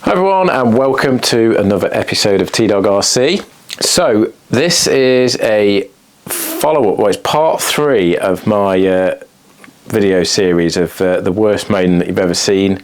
Hi everyone, and welcome to another episode of T-Dog RC. So this is a follow-up, well, it's part 3 of my video series of the worst maiden that you've ever seen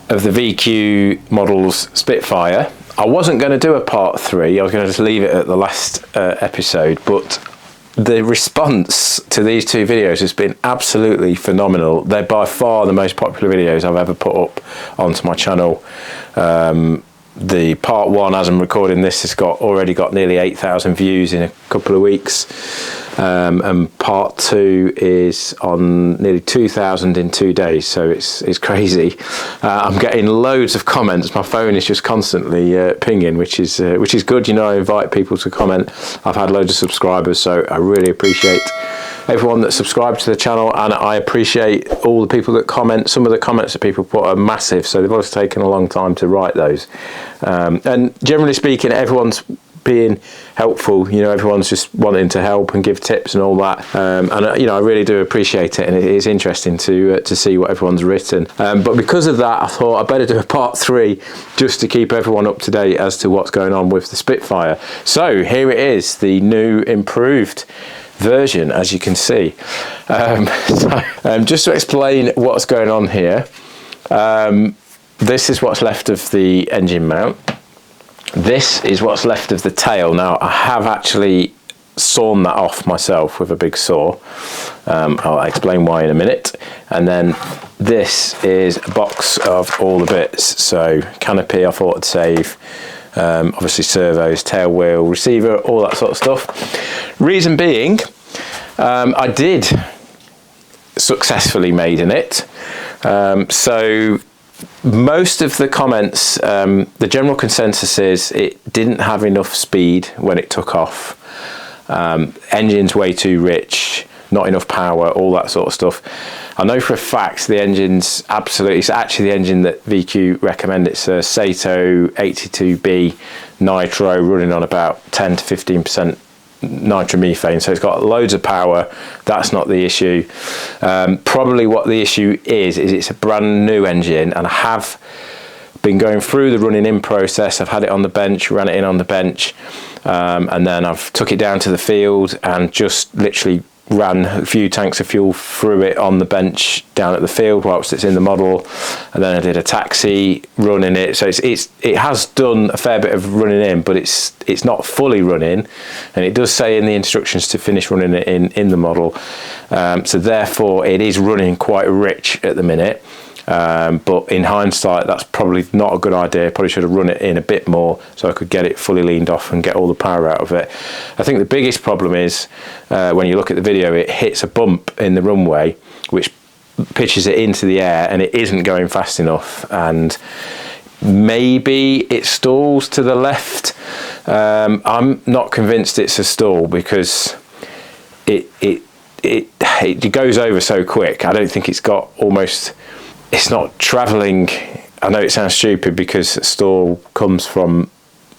of the VQ Models Spitfire. I wasn't going to do a part 3, I was going to just leave it at the last episode, but the response to these two videos has been absolutely phenomenal. They're by far the most popular videos I've ever put up onto my channel. The part 1, as I'm recording this, has already got nearly 8,000 views in a couple of weeks, and part 2 is on nearly 2,000 in 2 days, so it's crazy. I'm getting loads of comments. My phone is just constantly pinging, which is good. You know, I invite people to comment. I've had loads of subscribers, so I really appreciate everyone that subscribed to the channel, and I appreciate all the people that comment. Some of the comments that people put are massive, so they've always taken a long time to write those. And generally speaking, everyone's being helpful. You know, everyone's just wanting to help and give tips and all that. And you know, I really do appreciate it, and it is interesting to see what everyone's written. But because of that, I thought I'd better do a part 3 just to keep everyone up to date as to what's going on with the Spitfire. So here it is, the new improved version, as you can see. Just to explain what's going on here, this is what's left of the engine mount. This is what's left of the tail. Now, I have actually sawn that off myself with a big saw. I'll explain why in a minute. And then this is a box of all the bits. So canopy, I thought I'd save. Obviously servos, tail wheel, receiver, all that sort of stuff. Reason being, I did successfully maiden it. So most of the comments, the general consensus is it didn't have enough speed when it took off. Engine's way too rich, not enough power, all that sort of stuff. I know for a fact the engine's absolutely, it's actually the engine that VQ recommend. It's a Sato 82B nitro running on about 10 to 15% nitromethane, so it's got loads of power. That's not the issue. Probably what the issue is it's a brand new engine, and I have been going through the running in process. I've had it on the bench, ran it in on the bench, and then I've took it down to the field and just literally ran a few tanks of fuel through it on the bench down at the field whilst it's in the model, and then I did a taxi running it. So it has done a fair bit of running in, but it's not fully running, and it does say in the instructions to finish running it in the model. So therefore it is running quite rich at the minute. But in hindsight, that's probably not a good idea. Probably should have run it in a bit more so I could get it fully leaned off and get all the power out of it. I think the biggest problem is when you look at the video, it hits a bump in the runway which pitches it into the air, and it isn't going fast enough, and maybe it stalls to the left. I'm not convinced it's a stall because it goes over so quick. I don't think it's got almost... It's not travelling. I know it sounds stupid because a stall comes from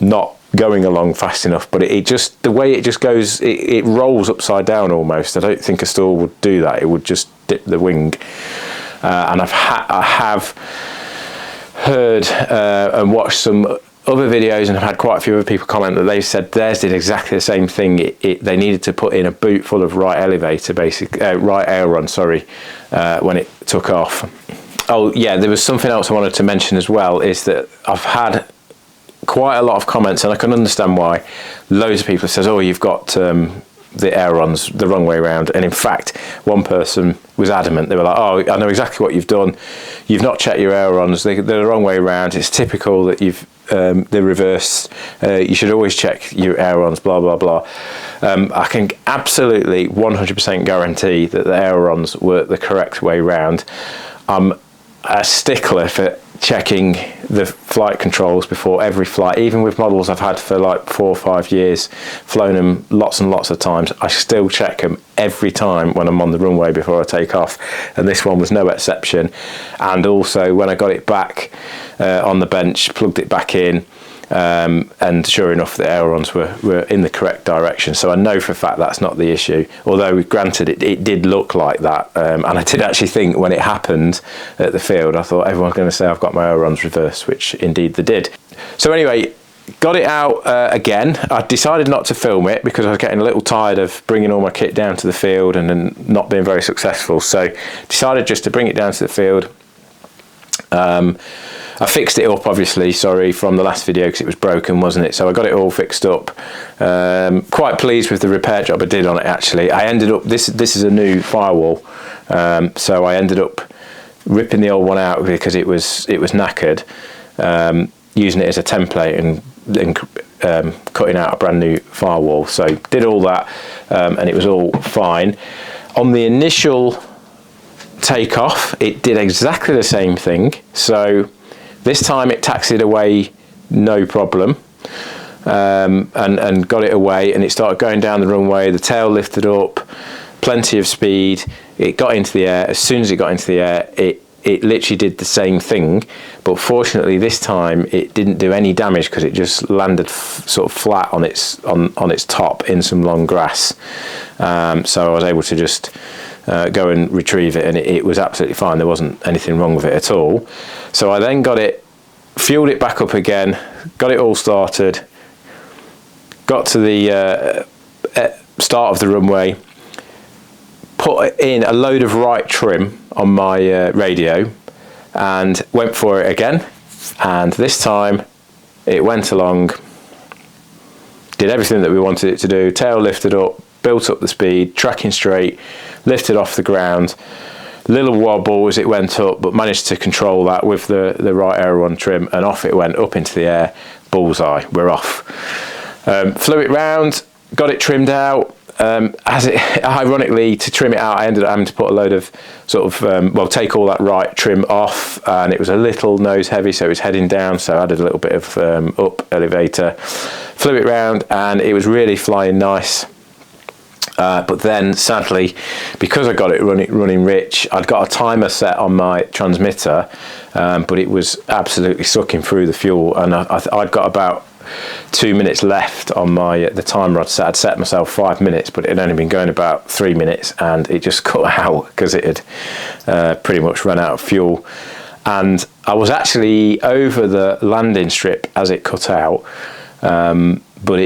not going along fast enough, but it just, the way it just goes, it rolls upside down almost. I don't think a stall would do that. It would just dip the wing. And I have heard and watched some other videos, and I've had quite a few other people comment that they've said theirs did exactly the same thing. They needed to put in a boot full of right elevator, right aileron, sorry, when it took off. Oh yeah, there was something else I wanted to mention as well, is that I've had quite a lot of comments, and I can understand why. Loads of people says, oh, you've got the ailerons the wrong way around. And in fact, one person was adamant. They were like, oh, I know exactly what you've done. You've not checked your ailerons. They're the wrong way around. It's typical that you've the reverse. You should always check your ailerons, blah, blah, blah. I can absolutely 100% guarantee that the ailerons were the correct way round. I'm a stickler for checking the flight controls before every flight. Even with models I've had for like 4 or 5 years, flown them lots and lots of times, I still check them every time when I'm on the runway before I take off, and this one was no exception. And also when I got it back on the bench, plugged it back in, and sure enough the ailerons were in the correct direction, so I know for a fact that's not the issue, although granted it did look like that, and I did actually think when it happened at the field, I thought everyone's going to say I've got my ailerons reversed, which indeed they did. So anyway, got it out again. I decided not to film it because I was getting a little tired of bringing all my kit down to the field and then not being very successful, so decided just to bring it down to the field. I fixed it up, obviously, sorry, from the last video because it was broken, wasn't it? So I got it all fixed up. Quite pleased with the repair job I did on it, actually. I ended up, this is a new firewall, so I ended up ripping the old one out because it was knackered, using it as a template and then cutting out a brand new firewall. So did all that, and it was all fine. On the initial takeoff, it did exactly the same thing. So this time it taxied away no problem, and got it away, and it started going down the runway. The tail lifted up, plenty of speed. It got into the air. As soon as it got into the air, it literally did the same thing, but fortunately this time it didn't do any damage because it just landed sort of flat on its top in some long grass. So I was able to just go and retrieve it, and it was absolutely fine. There wasn't anything wrong with it at all. So I then got it, fueled it back up again, got it all started, got to the start of the runway, put in a load of right trim on my radio and went for it again, and this time it went along, did everything that we wanted it to do. Tail lifted up, built up the speed, tracking straight, lifted off the ground, little wobble as it went up, but managed to control that with the right aileron trim, and off it went up into the air. Bullseye, we're off. Flew it round, got it trimmed out. Ironically, to trim it out, I ended up having to put a load of sort of, take all that right trim off, and it was a little nose heavy, so it was heading down, so I added a little bit of up elevator, flew it round, and it was really flying nice. But then, sadly, because I got it running rich, I'd got a timer set on my transmitter, but it was absolutely sucking through the fuel, and I'd got about 2 minutes left on the timer. I'd set myself 5 minutes, but it had only been going about 3 minutes, and it just cut out because it had pretty much run out of fuel. And I was actually over the landing strip as it cut out, but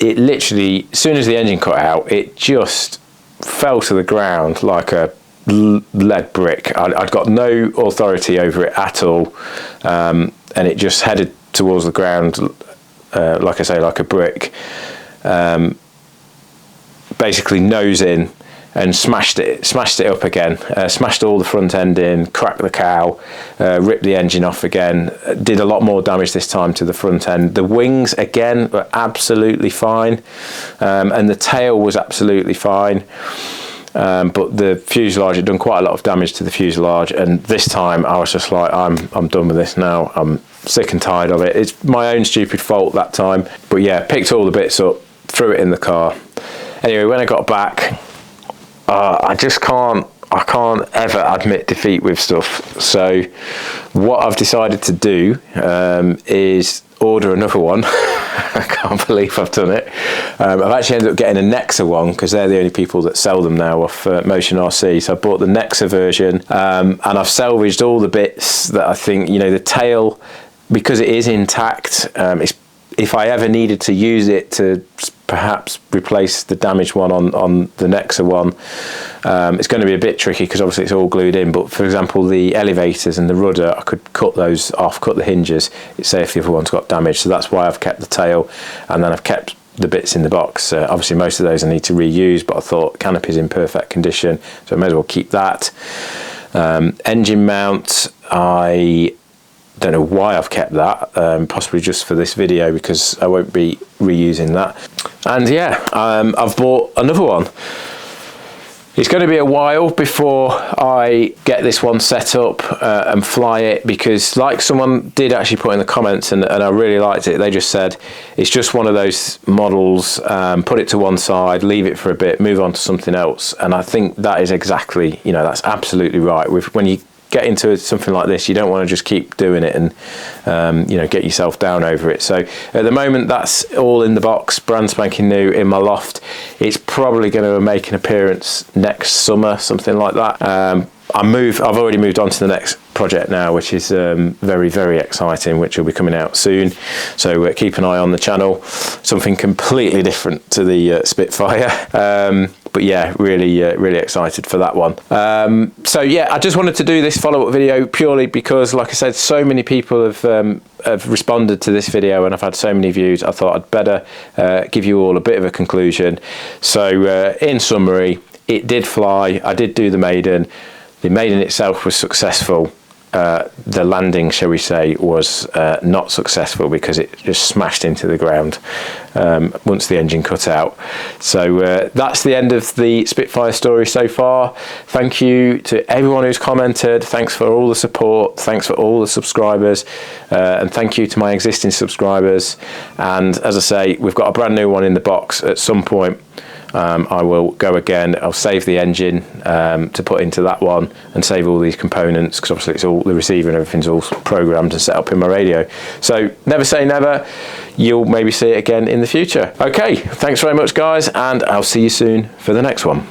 it literally, as soon as the engine cut out, it just fell to the ground like a lead brick. I'd got no authority over it at all, and it just headed towards the ground, like I say, like a brick, basically nose in, and smashed it up again, smashed all the front end in, cracked the cow, ripped the engine off again, did a lot more damage this time to the front end. The wings again were absolutely fine, and the tail was absolutely fine, but the fuselage had done quite a lot of damage to the fuselage, and this time I was just like, I'm done with this now. I'm sick and tired of it. It's my own stupid fault that time, but yeah, picked all the bits up, threw it in the car. Anyway, when I got back, I can't ever admit defeat with stuff. So what I've decided to do is order another one. I can't believe I've done it. I've actually ended up getting a Nexa one because they're the only people that sell them now off Motion RC. So I bought the Nexa version, and I've salvaged all the bits that I think, the tail, because it is intact, if I ever needed to use it to perhaps replace the damaged one on the Nexa one, it's going to be a bit tricky because obviously it's all glued in, but for example the elevators and the rudder, I could cut those off, cut the hinges, say if the other one's got damage. So that's why I've kept the tail, and then I've kept the bits in the box. Obviously most of those I need to reuse, but I thought canopy's in perfect condition, so I may as well keep that. Engine mount, I don't know why I've kept that, possibly just for this video because I won't be reusing that. And yeah, I've bought another one. It's going to be a while before I get this one set up and fly it, because like someone did actually put in the comments, and I really liked it, they just said it's just one of those models, put it to one side, leave it for a bit, move on to something else. And I think that is exactly, that's absolutely right. When you get into something like this, you don't want to just keep doing it and you know, get yourself down over it. So at the moment, that's all in the box, brand spanking new in my loft. It's probably going to make an appearance next summer, something like that. I've already moved on to the next project now, which is very, very exciting, which will be coming out soon. So keep an eye on the channel. Something completely different to the Spitfire. But yeah, really, really excited for that one. So yeah, I just wanted to do this follow-up video purely because, like I said, so many people have responded to this video and I've had so many views. I thought I'd better give you all a bit of a conclusion. So in summary, it did fly. I did do the maiden. The maiden itself was successful. The landing, shall we say, was not successful because it just smashed into the ground once the engine cut out. So that's the end of the Spitfire story so far. Thank you to everyone who's commented. Thanks for all the support. Thanks for all the subscribers. And thank you to my existing subscribers. And as I say, we've got a brand new one in the box at some point. I will go again. I'll save the engine to put into that one and save all these components, because obviously it's all the receiver and everything's all programmed and set up in my radio. So never say never. You'll maybe see it again in the future. Okay, thanks very much guys, and I'll see you soon for the next one.